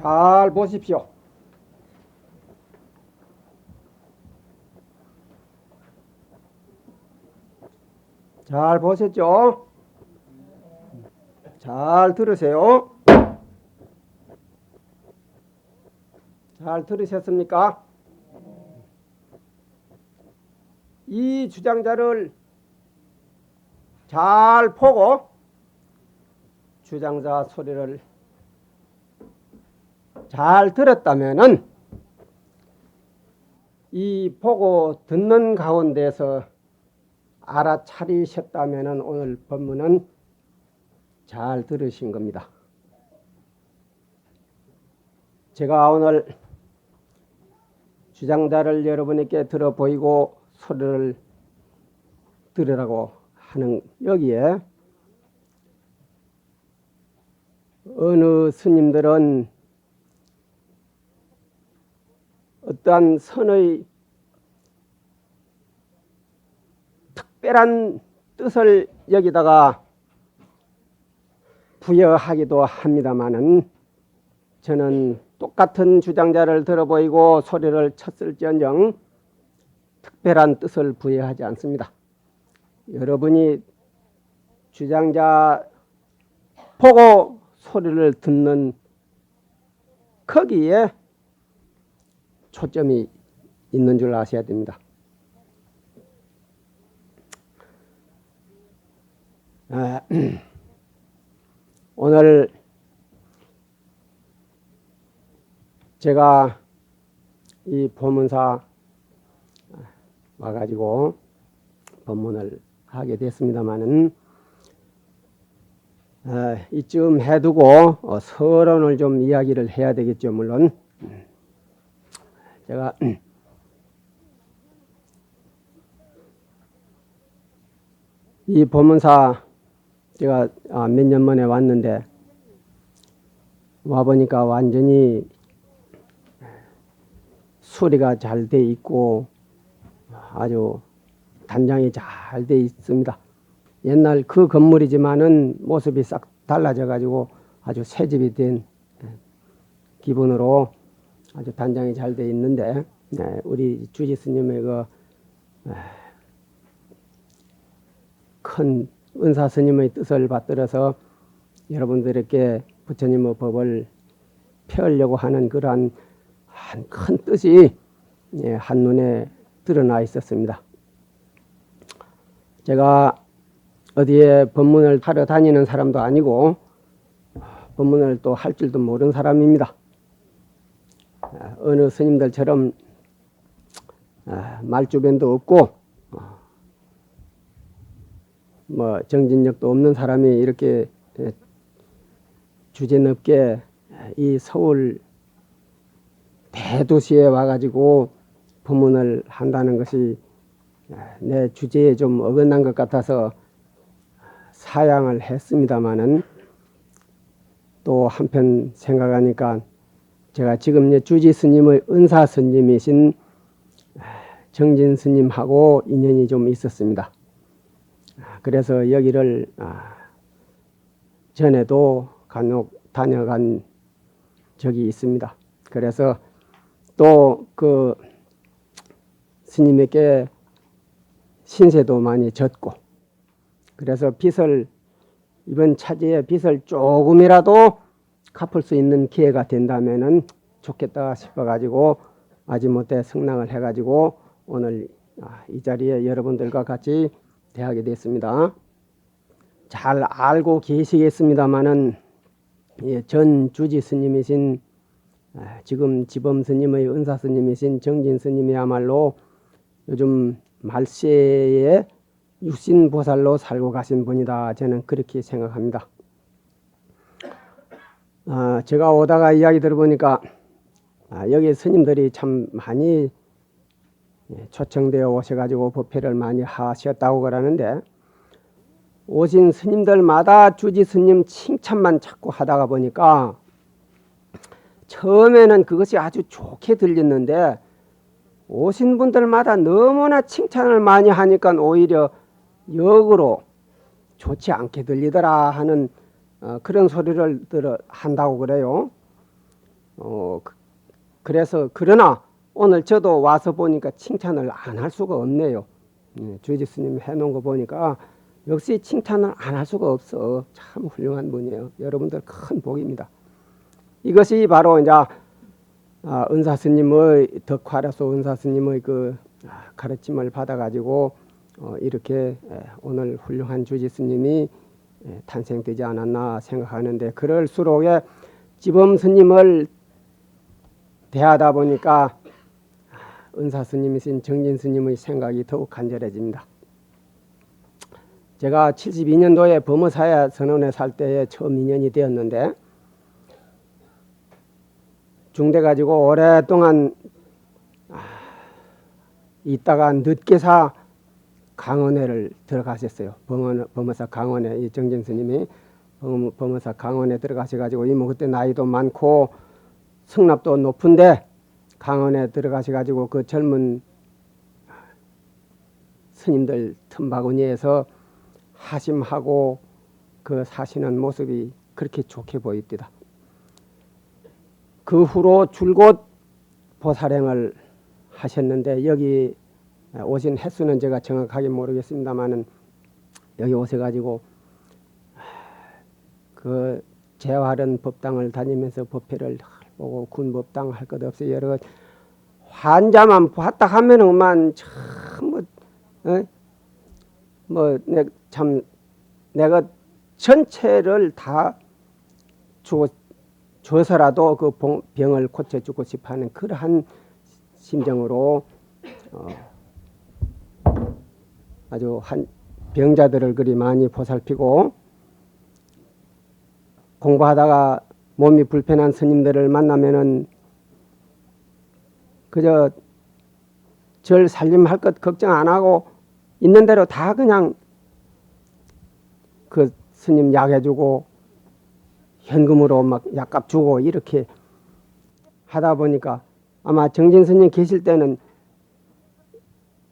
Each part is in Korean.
잘 보십시오. 잘 보셨죠? 잘 들으세요. 잘 들으셨습니까? 이 주장자를 잘 보고 주장자 소리를 잘 들었다면은 이 보고 듣는 가운데서 알아차리셨다면은 오늘 법문은 잘 들으신 겁니다. 제가 오늘 주장자를 여러분에게 들어 보이고 소리를 들으라고 하는 여기에 어느 스님들은 어떠한 선의 특별한 뜻을 여기다가 부여하기도 합니다마는 저는 똑같은 주장자를 들어보이고 소리를 쳤을지언정 특별한 뜻을 부여하지 않습니다. 여러분이 주장자 보고 소리를 듣는 거기에 초점이 있는 줄 아셔야 됩니다. 오늘 제가 이 법문사 와가지고 법문을 하게 됐습니다마는 이쯤 해두고 서론을 좀 이야기를 해야 되겠죠. 물론 제가 이 법문사 제가 몇 년 만에 왔는데 와보니까 완전히 수리가 잘 돼 있고 아주 단장이 잘 돼 있습니다. 옛날 그 건물이지만은 모습이 싹 달라져 가지고 아주 새집이 된 기분으로 아주 단장이 잘 돼 있는데 우리 주지 스님의 그 큰 은사 스님의 뜻을 받들어서 여러분들에게 부처님의 법을 펴려고 하는 그러한 큰 뜻이 한눈에 드러나 있었습니다. 제가 어디에 법문을 하러 다니는 사람도 아니고 법문을 또 할 줄도 모르는 사람입니다. 어느 스님들처럼 말주변도 없고 뭐 정진력도 없는 사람이 이렇게 주제넘게 이 서울 대도시에 와가지고 법문을 한다는 것이 내 주제에 좀 어긋난 것 같아서 사양을 했습니다마는 또 한편 생각하니까 제가 지금 주지 스님의 은사 스님이신 정진 스님하고 인연이 좀 있었습니다. 그래서 여기를 전에도 간혹 다녀간 적이 있습니다. 그래서 또 그 스님에게 신세도 많이 졌고 그래서 빚을 이번 차지에 빚을 조금이라도 갚을 수 있는 기회가 된다면은 좋겠다 싶어가지고 마지못해 승낙을 해가지고 오늘 이 자리에 여러분들과 같이 대하게 됐습니다. 잘 알고 계시겠습니다마는 전 주지 스님이신 지금 지범 스님의 은사 스님이신 정진 스님이야말로 요즘 말세에 육신보살로 살고 가신 분이다. 저는 그렇게 생각합니다. 제가 오다가 이야기 들어보니까 여기 스님들이 참 많이 초청되어 오셔가지고 법회를 많이 하셨다고 그러는데 오신 스님들마다 주지 스님 칭찬만 자꾸 하다가 보니까 처음에는 그것이 아주 좋게 들렸는데 오신 분들마다 너무나 칭찬을 많이 하니까 오히려 역으로 좋지 않게 들리더라 하는 그런 소리를 한다고 그래요. 그래서 그러나 오늘 저도 와서 보니까 칭찬을 안 할 수가 없네요. 주지 스님 해놓은 거 보니까 역시 칭찬을 안 할 수가 없어. 참 훌륭한 분이에요. 여러분들 큰 복입니다. 이것이 바로 이제 은사 스님의 덕화라서 은사 스님의 그 가르침을 받아가지고 이렇게 오늘 훌륭한 주지 스님이 탄생되지 않았나 생각하는데, 그럴수록에 지범 스님을 대하다 보니까 은사 스님이신 정진 스님의 생각이 더욱 간절해집니다. 제가 72년도에 범어사야 선원에 살 때에 처음 인연이 되었는데, 중대 가지고 오랫동안 있다가 늦게사 강원회를 들어가셨어요. 범어사 강원회, 이 정진 스님이 범어사 강원에 들어가셔가지고, 이모 그때 나이도 많고 성납도 높은데 강원에 들어가셔가지고 그 젊은 스님들 틈바구니에서 하심하고 그 사시는 모습이 그렇게 좋게 보입니다. 그 후로 줄곧 보살행을 하셨는데, 여기 오신 횟수는 제가 정확하게 모르겠습니다만은 여기 오셔가지고 그 재활은 법당을 다니면서 법회를 보고 군법당 할 것 없이 여러 환자만 봤다 하면은 참 내가 전체를 다 줘서라도 그 병을 고쳐주고 싶어하는 그러한 심정으로 아주 병자들을 그리 많이 보살피고, 공부하다가 몸이 불편한 스님들을 만나면은 그저 절 살림할 것 걱정 안 하고 있는 대로 다 그냥 그 스님 약해주고 현금으로 막 약값 주고 이렇게 하다 보니까, 아마 정진 스님 계실 때는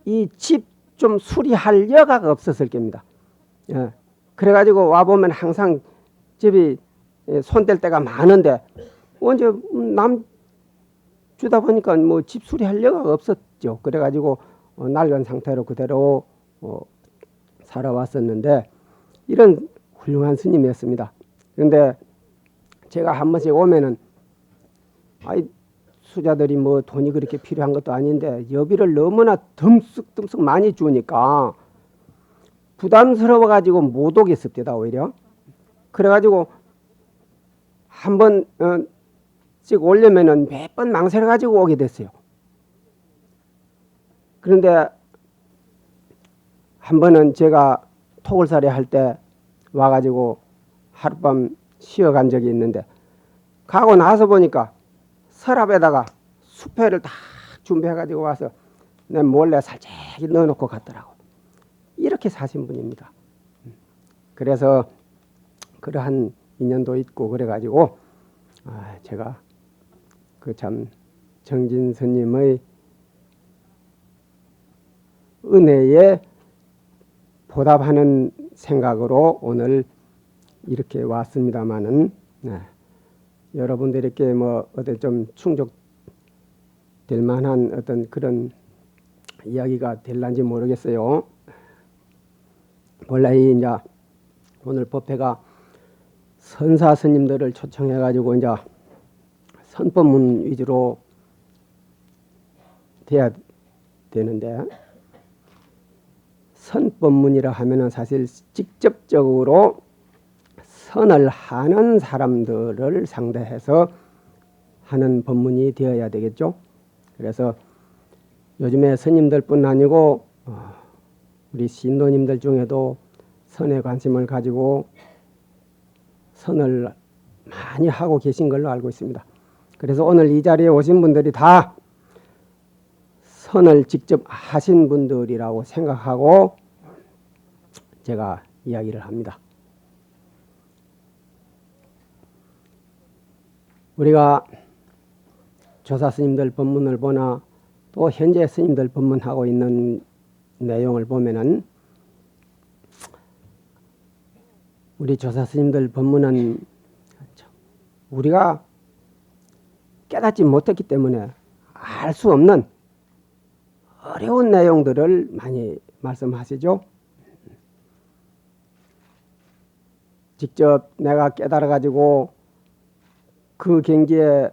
이 집 좀 수리할 여가가 없었을 겁니다. 그래가지고 와보면 항상 집이 손댈 때가 많은데, 언제 남 주다 보니까 뭐 집 수리할 여가가 없었죠. 그래가지고 낡은 상태로 그대로 살아왔었는데, 이런 훌륭한 스님이었습니다. 그런데 제가 한 번씩 오면은 수자들이 뭐 돈이 그렇게 필요한 것도 아닌데 여비를 너무나 듬쓱듬쓱 많이 주니까 부담스러워 가지고 못 오겠습니다. 오히려 그래가지고 한 번씩 오려면은 몇 번 망설여 가지고 오게 됐어요. 그런데 한 번은 제가 토굴살이 할 때 와가지고 하룻밤 쉬어간 적이 있는데, 가고 나서 보니까 서랍에다가 수패를 다 준비해가지고 와서 내 몰래 살짝이 넣어놓고 갔더라고. 이렇게 사신 분입니다. 그래서 그러한 인연도 있고 그래가지고 제가 그 참 정진 스님의 은혜에 보답하는 생각으로 오늘 이렇게 왔습니다마는, 여러분들에게 뭐 어떤 좀 충족될 만한 어떤 그런 이야기가 될런지 모르겠어요. 원래 이제 오늘 법회가 선사 스님들을 초청해 가지고 이제 선법문 위주로 돼야 되는데, 선법문이라 하면은 사실 직접적으로 선을 하는 사람들을 상대해서 하는 법문이 되어야 되겠죠. 그래서 요즘에 스님들뿐 아니고 우리 신도님들 중에도 선에 관심을 가지고 선을 많이 하고 계신 걸로 알고 있습니다. 그래서 오늘 이 자리에 오신 분들이 다 선을 직접 하신 분들이라고 생각하고 제가 이야기를 합니다. 우리가 조사 스님들 법문을 보나 또 현재 스님들 법문하고 있는 내용을 보면은, 우리 조사 스님들 법문은 우리가 깨닫지 못했기 때문에 알 수 없는 어려운 내용들을 많이 말씀하시죠. 직접 내가 깨달아 가지고 그 경지에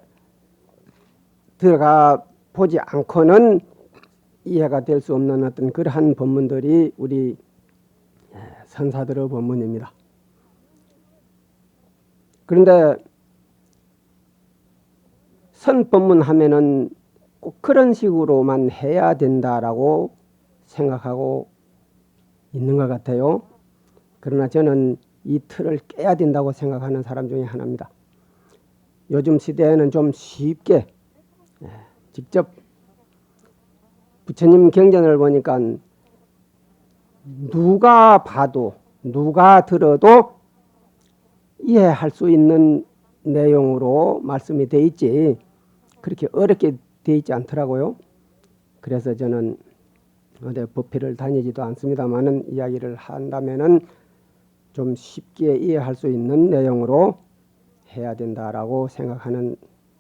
들어가 보지 않고는 이해가 될 수 없는 어떤 그러한 법문들이 우리 선사들의 법문입니다. 그런데 선법문 하면은 꼭 그런 식으로만 해야 된다라고 생각하고 있는 것 같아요. 그러나 저는 이 틀을 깨야 된다고 생각하는 사람 중에 하나입니다. 요즘 시대에는 좀 쉽게 직접 부처님 경전을 보니까 누가 봐도 누가 들어도 이해할 수 있는 내용으로 말씀이 돼 있지 그렇게 어렵게 돼 있지 않더라고요. 그래서 저는 어디 법회를 다니지도 않습니다만은 이야기를 한다면은 좀 쉽게 이해할 수 있는 내용으로 해야 된다라고 생각하는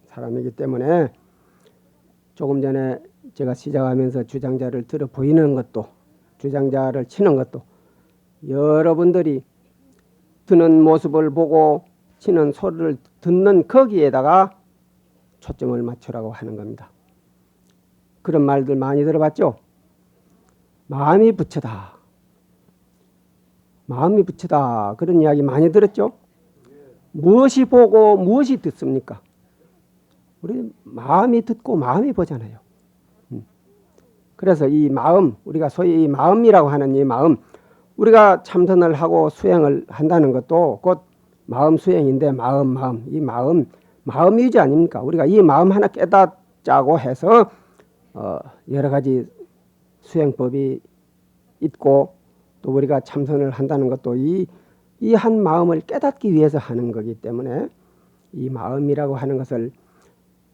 사람이기 때문에 조금 전에 제가 시작하면서 주장자를 들어 보이는 것도 주장자를 치는 것도 여러분들이 드는 모습을 보고 치는 소리를 듣는 거기에다가 초점을 맞추라고 하는 겁니다. 그런 말들 많이 들어봤죠? 마음이 부처다. 마음이 부처다. 그런 이야기 많이 들었죠? 무엇이 보고 무엇이 듣습니까? 우리 마음이 듣고 마음이 보잖아요. 그래서 이 마음, 우리가 소위 이 마음이라고 하는 이 마음, 우리가 참선을 하고 수행을 한다는 것도 곧 마음 수행인데 이 마음 유지 아닙니까? 우리가 이 마음 하나 깨닫자고 해서 여러 가지 수행법이 있고 또 우리가 참선을 한다는 것도 이 한 마음을 깨닫기 위해서 하는 거기 때문에 이 마음이라고 하는 것을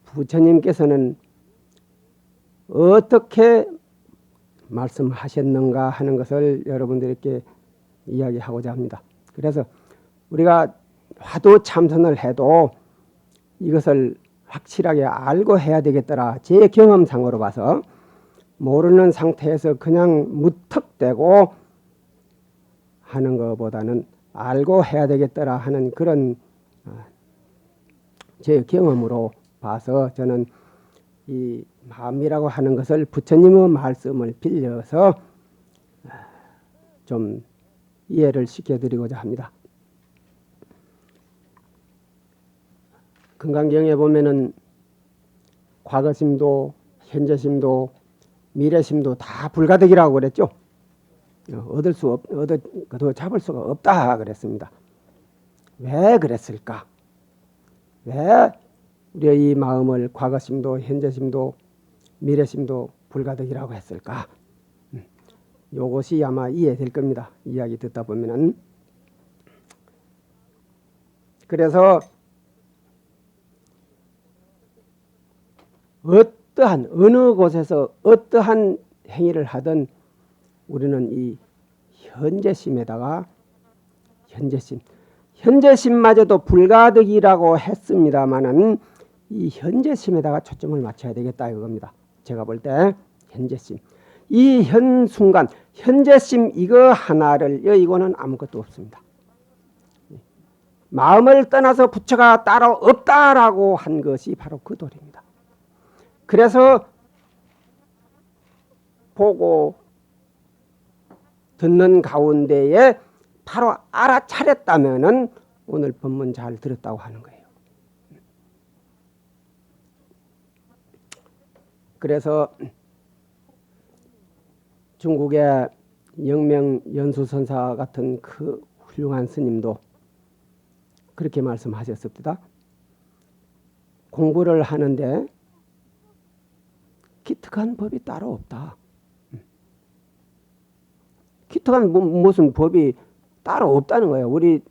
부처님께서는 어떻게 말씀하셨는가 하는 것을 여러분들께 이야기하고자 합니다. 그래서 우리가 화두 참선을 해도 이것을 확실하게 알고 해야 되겠더라. 제 경험상으로 봐서 모르는 상태에서 그냥 무턱대고 하는 것보다는 알고 해야 되겠더라 하는 그런 제 경험으로 봐서 저는 이 마음이라고 하는 것을 부처님의 말씀을 빌려서 좀 이해를 시켜드리고자 합니다. 금강경에 보면은 과거심도 현재심도 미래심도 다 불가득이라고 그랬죠. 더 잡을 수가 없다 그랬습니다. 왜 그랬을까? 왜 우리의 이 마음을 과거심도 현재심도 미래심도 불가득이라고 했을까? 이것이 아마 이해될 겁니다. 이야기 듣다 보면은. 그래서 어느 곳에서 어떠한 행위를 하든 우리는 이 현재심에다가 현재심마저도 불가득이라고 했습니다마는 이 현재심에다가 초점을 맞춰야 되겠다 이겁니다. 제가 볼 때 현재심, 이 현 순간 현재심 이거 하나를 이거는 아무것도 없습니다. 마음을 떠나서 부처가 따로 없다라고 한 것이 바로 그 도리입니다. 그래서 보고 듣는 가운데에 바로 알아차렸다면은 오늘 법문 잘 들었다고 하는 거예요. 그래서 중국의 영명 연수선사 같은 그 훌륭한 스님도 그렇게 말씀하셨습니다. 공부를 하는데 기특한 법이 따로 없다. 기특한 무슨 법이 따로 없다는 거예요. 우리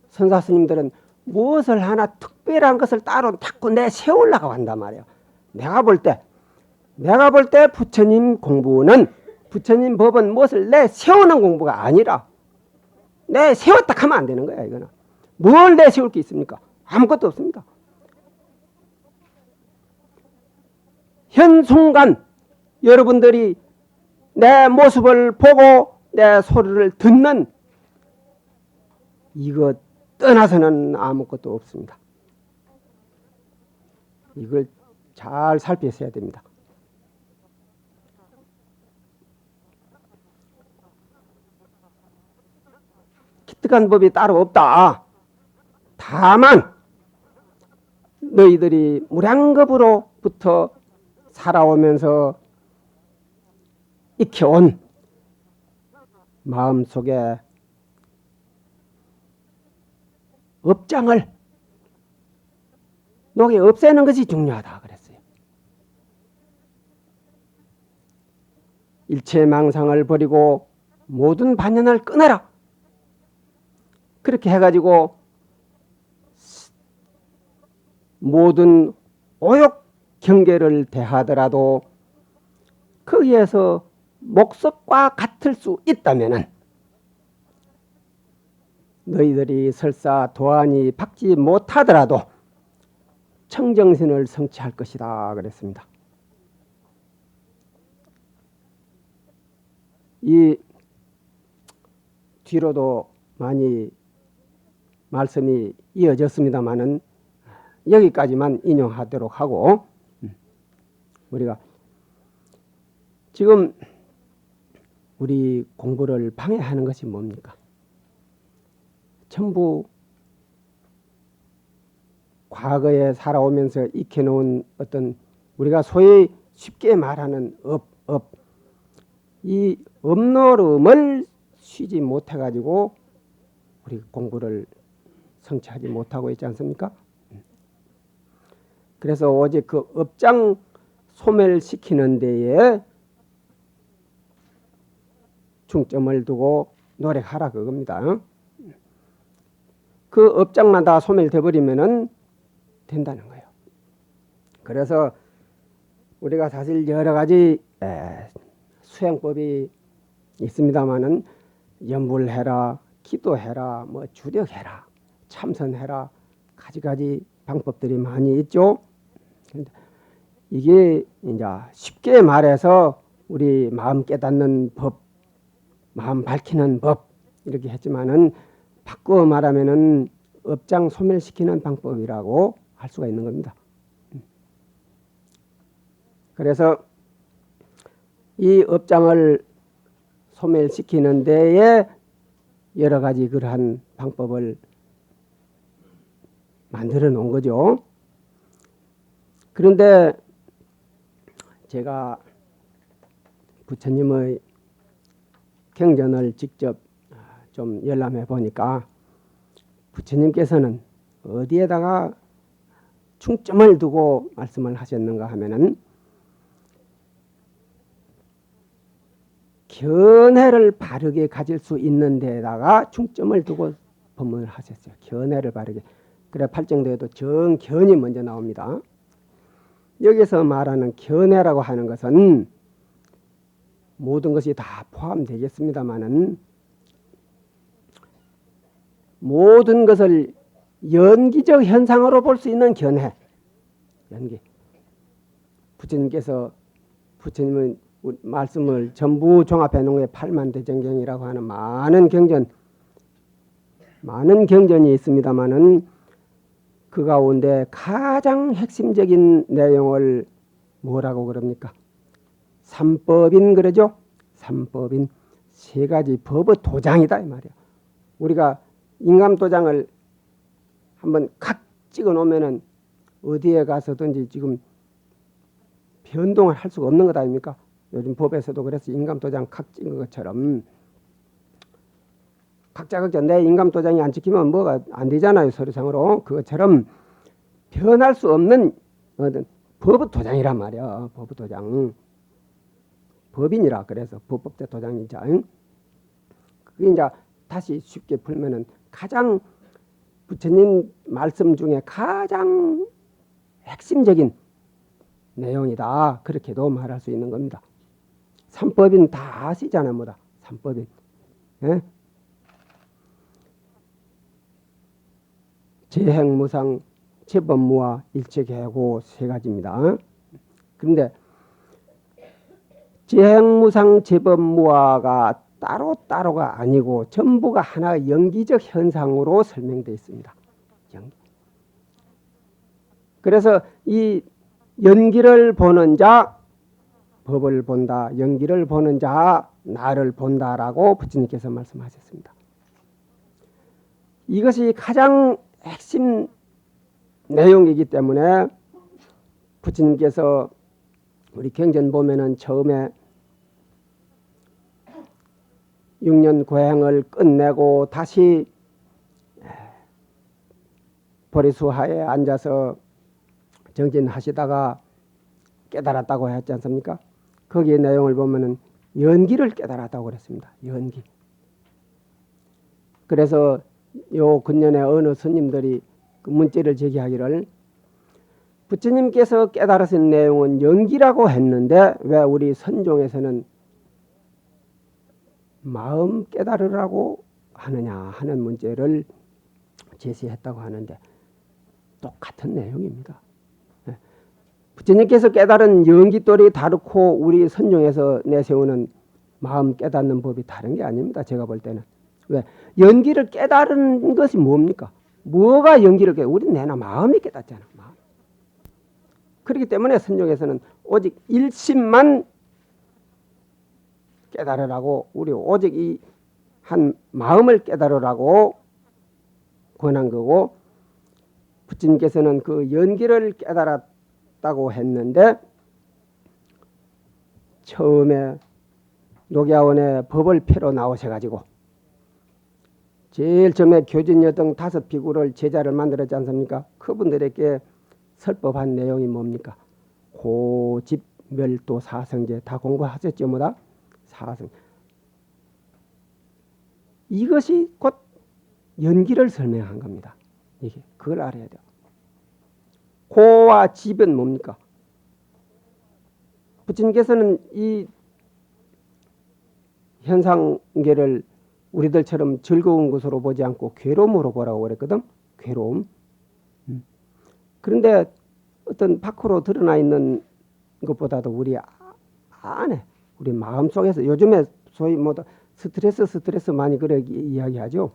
선사 스님들은 무엇을 하나 특별한 것을 따로 자꾸 내세우려고 한단 말이에요. 내가 볼 때 부처님 공부는 부처님 법은 무엇을 내세우는 공부가 아니라 내세웠다 하면 안 되는 거야. 이거는 뭘 내세울 게 있습니까? 아무것도 없습니다. 현 순간 여러분들이 내 모습을 보고 내 소리를 듣는 이거 떠나서는 아무것도 없습니다. 이걸 잘 살피셔야 됩니다. 기특한 법이 따로 없다. 다만 너희들이 무량겁으로부터 살아오면서 익혀온 마음속에 업장을 녹이 없애는 것이 중요하다 그랬어요. 일체 망상을 버리고 모든 반연을 끊어라. 그렇게 해가지고 모든 오욕 경계를 대하더라도 거기에서 목석과 같을 수 있다면은 너희들이 설사 도안이 박지 못하더라도 청정신을 성취할 것이다 그랬습니다. 이 뒤로도 많이 말씀이 이어졌습니다마는 여기까지만 인용하도록 하고, 우리가 지금 우리 공부를 방해하는 것이 뭡니까? 전부 과거에 살아오면서 익혀놓은 어떤 우리가 소위 쉽게 말하는 이 업노름을 쉬지 못해가지고 우리 공부를 성취하지 못하고 있지 않습니까? 그래서 오직 그 업장 소멸시키는 데에 중점을 두고 노력하라 그겁니다. 그 업장만 다 소멸돼 버리면은 된다는 거예요. 그래서 우리가 사실 여러 가지 수행법이 있습니다마는 염불해라, 기도해라, 뭐 주력해라, 참선해라, 가지가지 방법들이 많이 있죠. 이게 이제 쉽게 말해서 우리 마음 깨닫는 법, 마음 밝히는 법 이렇게 했지만은 바꿔 말하면은 업장 소멸시키는 방법이라고 할 수가 있는 겁니다. 그래서 이 업장을 소멸시키는 데에 여러 가지 그러한 방법을 만들어 놓은 거죠. 그런데 제가 부처님의 경전을 직접 좀 열람해 보니까 부처님께서는 어디에다가 중점을 두고 말씀을 하셨는가 하면은 견해를 바르게 가질 수 있는 데다가 중점을 두고 법문을 하셨어요. 견해를 바르게. 그래 팔정도에도 정견이 먼저 나옵니다. 여기서 말하는 견해라고 하는 것은 모든 것이 다 포함되겠습니다마는 모든 것을 연기적 현상으로 볼 수 있는 견해. 연기. 부처님은 말씀을 전부 종합해 놓은 게 팔만대전경이라고 하는 많은 경전이 있습니다마는 그 가운데 가장 핵심적인 내용을 뭐라고 그럽니까? 삼법인 그러죠? 삼법인 세 가지 법의 도장이다 이 말이야. 우리가 인감도장을 한번 칵 찍어 놓으면은 어디에 가서든지 지금 변동을 할 수가 없는 것 아닙니까? 요즘 법에서도 그래서 인감도장 칵 찍은 것처럼 각자 내 인감도장이 안 찍히면 뭐가 안 되잖아요. 서류상으로. 그것처럼 변할 수 없는 법의 도장이란 말이야. 법의 도장. 법인이라 그래서 법법대 도장이자. 그게 이제 다시 쉽게 풀면은 가장 부처님 말씀 중에 가장 핵심적인 내용이다. 그렇게도 말할 수 있는 겁니다. 삼법인 다 아시잖아요. 뭐다. 삼법인. 예? 재행무상, 재법무와 일체계고 세 가지입니다. 그런데 재행무상 제법무화가 따로따로가 아니고 전부가 하나의 연기적 현상으로 설명되어 있습니다. 연기. 그래서 이 연기를 보는 자 법을 본다, 연기를 보는 자 나를 본다라고 부처님께서 말씀하셨습니다. 이것이 가장 핵심 내용이기 때문에 부처님께서 우리 경전 보면은 처음에 6년 고행을 끝내고 다시 보리수하에 앉아서 정진하시다가 깨달았다고 했지 않습니까? 거기에 내용을 보면은 연기를 깨달았다고 그랬습니다. 연기. 그래서 요 근년에 어느 스님들이 그 문제를 제기하기를 부처님께서 깨달으신 내용은 연기라고 했는데 왜 우리 선종에서는 마음 깨달으라고 하느냐 하는 문제를 제시했다고 하는데 똑같은 내용입니다. 부처님께서 깨달은 연기돌이 다르고 우리 선종에서 내세우는 마음 깨닫는 법이 다른 게 아닙니다. 제가 볼 때는. 왜? 연기를 깨달은 것이 뭡니까? 뭐가 연기를 깨달아? 우리 내나 마음이 깨닫잖아. 마음. 그렇기 때문에 선종에서는 오직 일심만 깨달으라고 우리 오직 이 한 마음을 깨달으라고 권한 거고 부처님께서는 그 연기를 깨달았다고 했는데 처음에 녹야원에 법을 펴러 나오셔가지고 제일 처음에 교진여등 5비구를 제자를 만들었지 않습니까? 그분들에게 설법한 내용이 뭡니까? 고집, 멸도, 사성제 다 공부하셨죠? 뭐다? 사성. 이것이 곧 연기를 설명한 겁니다. 이게 그걸 알아야 돼요. 고와 집은 뭡니까? 부처님께서는 이 현상계를 우리들처럼 즐거운 것으로 보지 않고 괴로움으로 보라고 그랬거든. 괴로움. 그런데 어떤 밖으로 드러나 있는 것보다도 우리 안에 우리 마음속에서 요즘에 소위 뭐 스트레스 많이 그래 이야기하죠.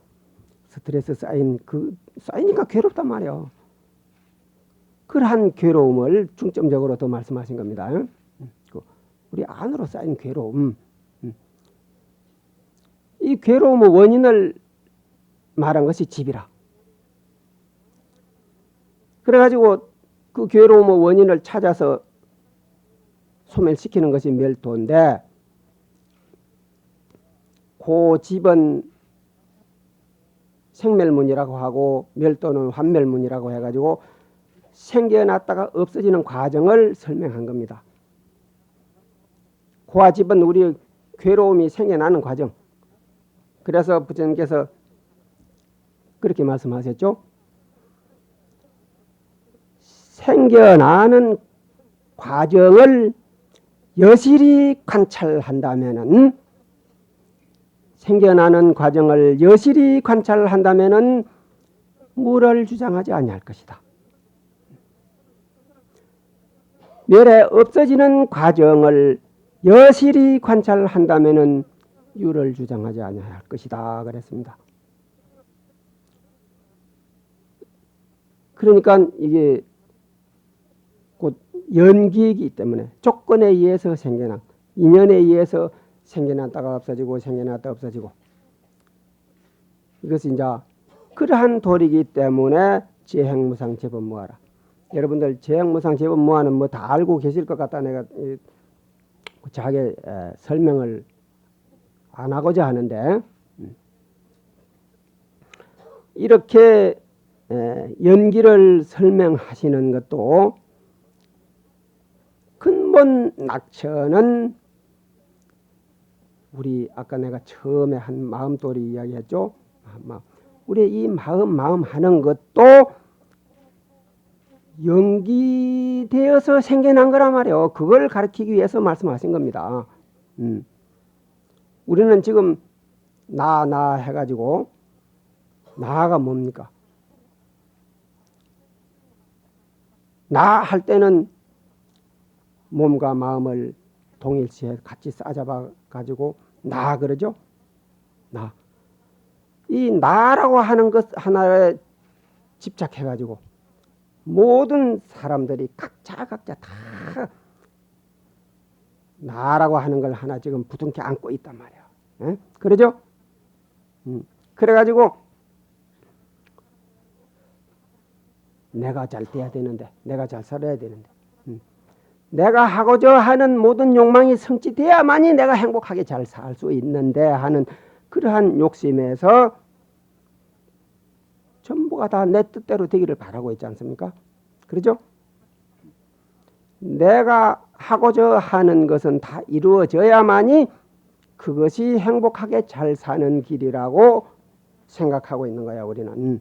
스트레스 쌓이니까 괴롭단 말이에요. 그러한 괴로움을 중점적으로 더 말씀하신 겁니다. 우리 안으로 쌓인 괴로움. 이 괴로움의 원인을 말한 것이 집이라. 그래가지고 그 괴로움의 원인을 찾아서 소멸시키는 것이 멸도인데 그 집은 생멸문이라고 하고 멸도는 환멸문이라고 해가지고 생겨났다가 없어지는 과정을 설명한 겁니다. 그 집은 우리 괴로움이 생겨나는 과정. 그래서 부처님께서 그렇게 말씀하셨죠. 생겨나는 과정을 여실히 관찰한다면은 생겨나는 과정을 여실히 관찰한다면은 물을 주장하지 아니할 것이다. 멸에 없어지는 과정을 여실히 관찰한다면은 유를 주장하지 아니할 것이다 그랬습니다. 그러니까 이게 곧 연기이기 때문에 조건에 의해서 생겨난 인연에 의해서 생겨났다가 없어지고 생겨났다가 없어지고 이것이 이제 그러한 도리이기 때문에 재행무상 제법무하라. 여러분들 재행무상 제법무하는 뭐 다 알고 계실 것 같다. 내가 자기 설명을 안 하고자 하는데 이렇게 연기를 설명하시는 것도 근본 낙천은 우리 아까 내가 처음에 한 마음돌이 이야기했죠. 우리 이 마음 하는 것도 연기되어서 생겨난 거란 말이에요. 그걸 가르치기 위해서 말씀하신 겁니다. 우리는 지금 나 해가지고 나가 뭡니까? 나 할 때는 몸과 마음을 동일시에 같이 싸잡아 가지고 나 그러죠. 나. 이 나라고 하는 것 하나에 집착해 가지고 모든 사람들이 각자 다 나라고 하는 걸 하나 지금 부둥켜 안고 있단 말이야. 에? 그러죠? 그래가지고 내가 잘 돼야 되는데, 내가 잘 살아야 되는데, 내가 하고자 하는 모든 욕망이 성취돼야만이 내가 행복하게 잘 살 수 있는데 하는 그러한 욕심에서 전부가 다 내 뜻대로 되기를 바라고 있지 않습니까? 그렇죠? 내가 하고자 하는 것은 다 이루어져야만이 그것이 행복하게 잘 사는 길이라고 생각하고 있는 거야, 우리는.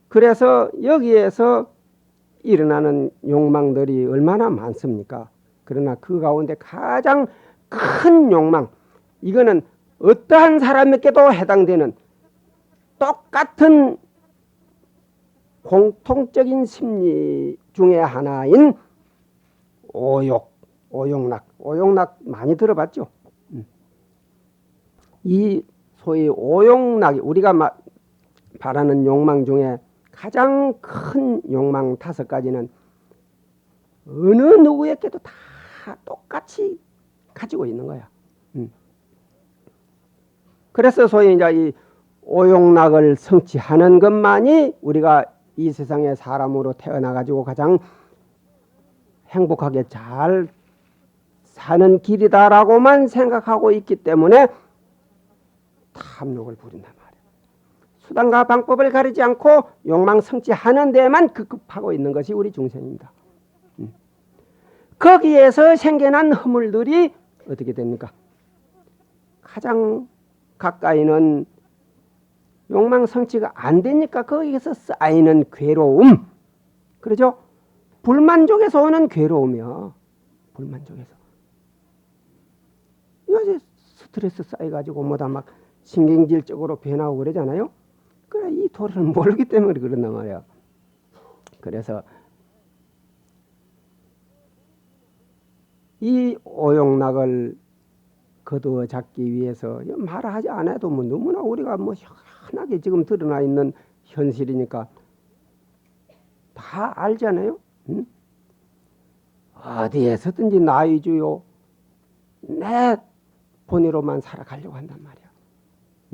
그래서 여기에서 일어나는 욕망들이 얼마나 많습니까? 그러나 그 가운데 가장 큰 욕망, 이거는 어떠한 사람에게도 해당되는 똑같은 공통적인 심리 중에 하나인 오욕, 오욕락. 오욕락 많이 들어봤죠? 이 소위 오욕락이 우리가 바라는 욕망 중에 가장 큰 욕망 5가지는 어느 누구에게도 다 똑같이 가지고 있는 거야. 그래서 소위 이제 이 오욕락을 성취하는 것만이 우리가 이 세상의 사람으로 태어나가지고 가장 행복하게 잘 사는 길이다라고만 생각하고 있기 때문에 탐욕을 부린단 말이야. 수단과 방법을 가리지 않고 욕망 성취하는 데만 급급하고 있는 것이 우리 중생입니다. 거기에서 생겨난 허물들이 어떻게 됩니까? 가장 가까이는 욕망 성취가 안 되니까 거기에서 쌓이는 괴로움. 그러죠? 불만족에서 오는 괴로움이요. 불만족에서. 요새 스트레스 쌓여가지고 뭐다 막 신경질적으로 변하고 그러잖아요. 그래, 이 도리를 모르기 때문에 그런단 말이야. 그래서 이 오욕락을 거두어 잡기 위해서 말하지 않아도 뭐 너무나 우리가 뭐 흔하게 지금 드러나 있는 현실이니까 다 알잖아요. 응? 어디에서든지 나 위주요, 내 본의로만 살아가려고 한단 말이야.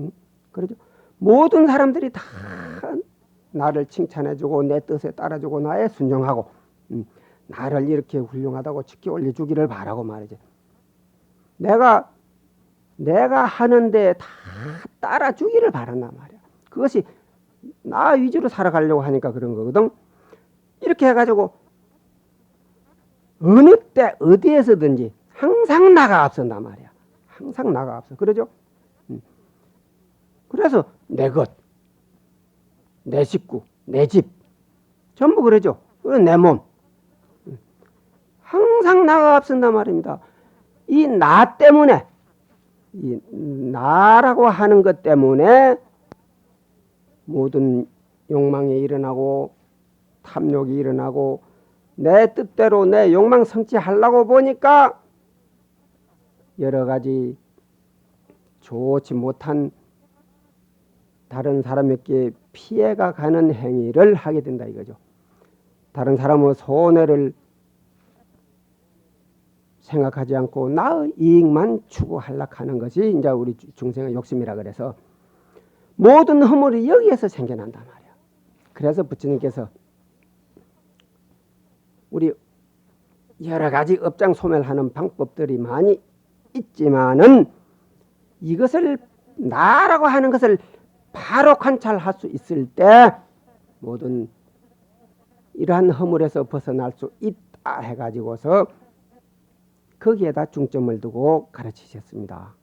응? 그렇죠? 모든 사람들이 다 나를 칭찬해주고 내 뜻에 따라주고 나에 순종하고 나를 이렇게 훌륭하다고 지켜 올려주기를 바라고 말이지. 내가 하는데 다 따라주기를 바란단 말이야. 그것이 나 위주로 살아가려고 하니까 그런 거거든. 이렇게 해가지고 어느 때 어디에서든지 항상 나가 앞선단 말이야. 항상 나가 앞서. 그러죠? 그래서 내 것, 내 식구, 내 집 전부 그러죠. 내 몸 항상 나가 앞선단 말입니다. 이 나 때문에, 이 나라고 하는 것 때문에 모든 욕망이 일어나고 탐욕이 일어나고 내 뜻대로 내 욕망 성취하려고 보니까 여러 가지 좋지 못한 다른 사람에게 피해가 가는 행위를 하게 된다 이거죠. 다른 사람의 손해를 생각하지 않고 나의 이익만 추구하려고 하는 것이 이제 우리 중생의 욕심이라 그래서 모든 허물이 여기에서 생겨난단 말이야. 그래서 부처님께서 우리 여러 가지 업장 소멸하는 방법들이 많이 있지만은 이것을 나라고 하는 것을 바로 관찰할 수 있을 때 모든 이러한 허물에서 벗어날 수 있다 해가지고서 거기에다 중점을 두고 가르치셨습니다.